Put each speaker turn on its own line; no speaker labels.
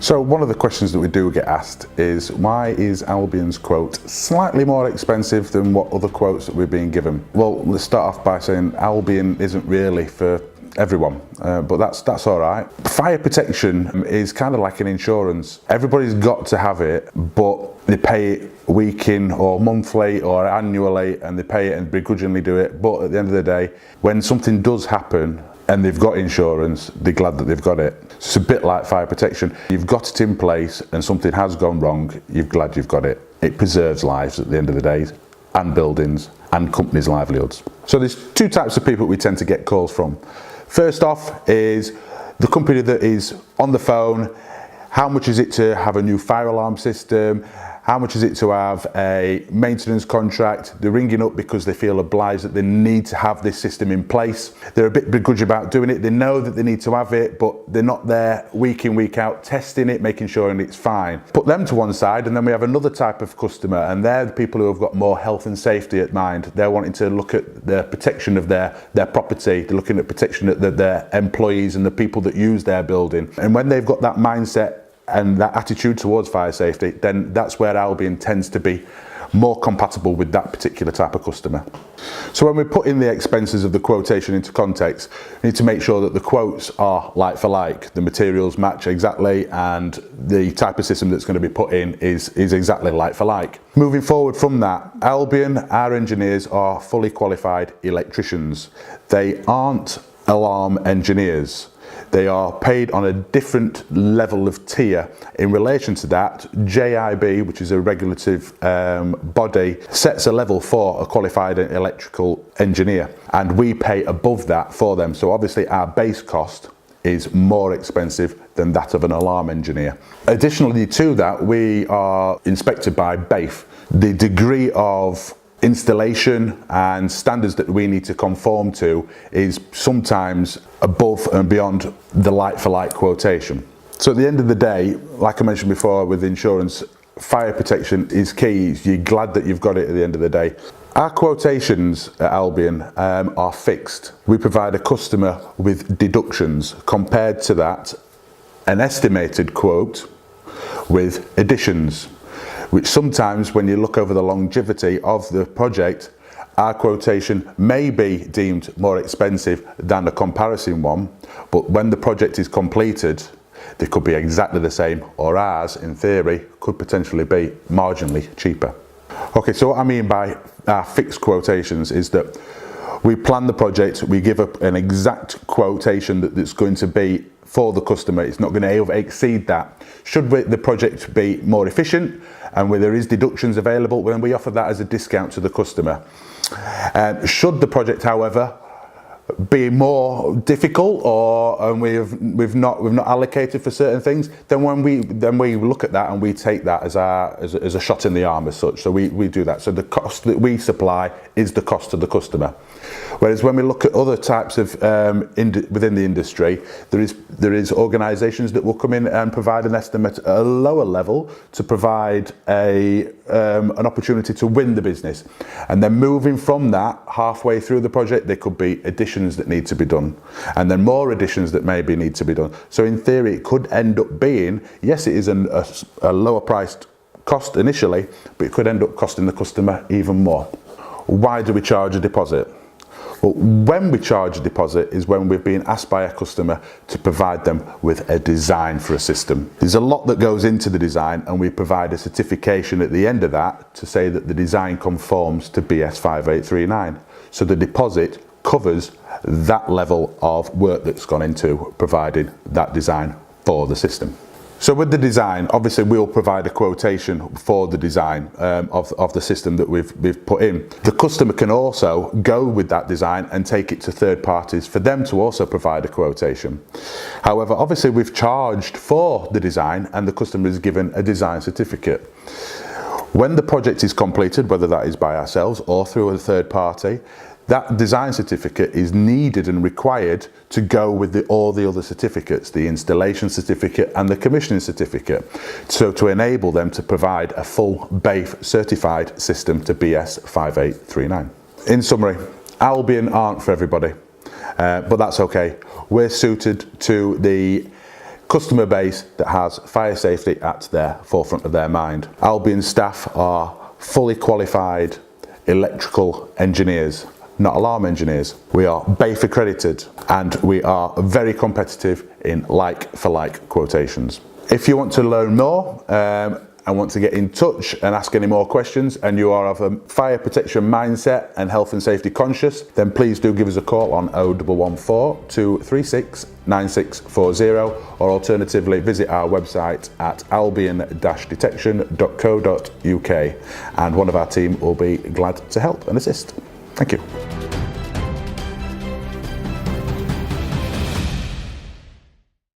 So one of the questions that we do get asked is, why is Albion's quote slightly more expensive than what other quotes that we're being given? Well, let's start off by saying Albion isn't really for everyone, but that's all right. Fire protection is kind of like an insurance. Everybody's got to have it, but they pay it week in or monthly or annually, and they pay it and begrudgingly do it. But at the end of the day, when something does happen and they've got insurance, they're glad that they've got it. It's a bit like fire protection. You've got it in place and something has gone wrong, you're glad you've got it. It preserves lives at the end of the day, and buildings and companies' livelihoods. So there's two types of people we tend to get calls from. First off is the company that is on the phone. How much is it to have a new fire alarm system? How much is it to have a maintenance contract? They're ringing up because they feel obliged that they need to have this system in place. They're a bit begrudging about doing it. They know that they need to have it, but they're not there week in, week out, testing it, making sure it's fine. Put them to one side, and then we have another type of customer, and they're the people who have got more health and safety at mind. They're wanting to look at the protection of their property. They're looking at protection of their employees and the people that use their building. And when they've got that mindset and that attitude towards fire safety, then that's where Albion tends to be more compatible with that particular type of customer. So when we put in the expenses of the quotation into context, we need to make sure that the quotes are like for like, the materials match exactly, and the type of system that's going to be put in is exactly like for like. Moving forward from that, Albion, our engineers are fully qualified electricians. They aren't alarm engineers. They are paid on a different level of tier. In relation to that, JIB, which is a regulative body, sets a level for a qualified electrical engineer, and we pay above that for them. So obviously our base cost is more expensive than that of an alarm engineer. Additionally to that, we are inspected by BAFE. The degree of installation and standards that we need to conform to is sometimes above and beyond the like-for-like quotation. So at the end of the day, like I mentioned before with insurance, fire protection is key. You're glad that you've got it at the end of the day. Our quotations at Albion are fixed. We provide a customer with deductions. Compared to that, an estimated quote with additions, which sometimes when you look over the longevity of the project, our quotation may be deemed more expensive than a comparison one, but when the project is completed, they could be exactly the same, or ours, in theory, could potentially be marginally cheaper. Okay, so what I mean by our fixed quotations is that we plan the project, we give up an exact quotation that's going to be for the customer. It's not going to exceed that. Should the project be more efficient and where there is deductions available, then we offer that as a discount to the customer. Should the project, however, be more difficult, or we've not allocated for certain things, then we look at that and we take that as a shot in the arm as such. So we do that. So the cost that we supply is the cost to the customer. Whereas when we look at other types of within the industry, there is organisations that will come in and provide an estimate at a lower level to provide an opportunity to win the business, and then moving from that halfway through the project, there could be additions that need to be done, and then more additions that maybe need to be done. So in theory, it could end up being, yes, it is a lower priced cost initially, but it could end up costing the customer even more. Why do we charge a deposit? Well, when we charge a deposit is when we're being asked by a customer to provide them with a design for a system. There's a lot that goes into the design, and we provide a certification at the end of that to say that the design conforms to BS 5839. So the deposit covers that level of work that's gone into providing that design for the system. So with the design, obviously we'll provide a quotation for the design of the system that we've put in. The customer can also go with that design and take it to third parties for them to also provide a quotation. However, obviously we've charged for the design and the customer is given a design certificate. When the project is completed, whether that is by ourselves or through a third party, that design certificate is needed and required to go with all the other certificates, the installation certificate and the commissioning certificate, so to enable them to provide a full BAFE certified system to BS 5839. In summary, Albion aren't for everybody, but that's okay. We're suited to the customer base that has fire safety at their forefront of their mind. Albion staff are fully qualified electrical engineers, not alarm engineers. We are BAFE accredited and we are very competitive in like-for-like quotations. If you want to learn more and want to get in touch and ask any more questions, and you are of a fire protection mindset and health and safety conscious, then please do give us a call on 0114 236 9640, or alternatively visit our website at albion-detection.co.uk, and one of our team will be glad to help and assist. Thank you.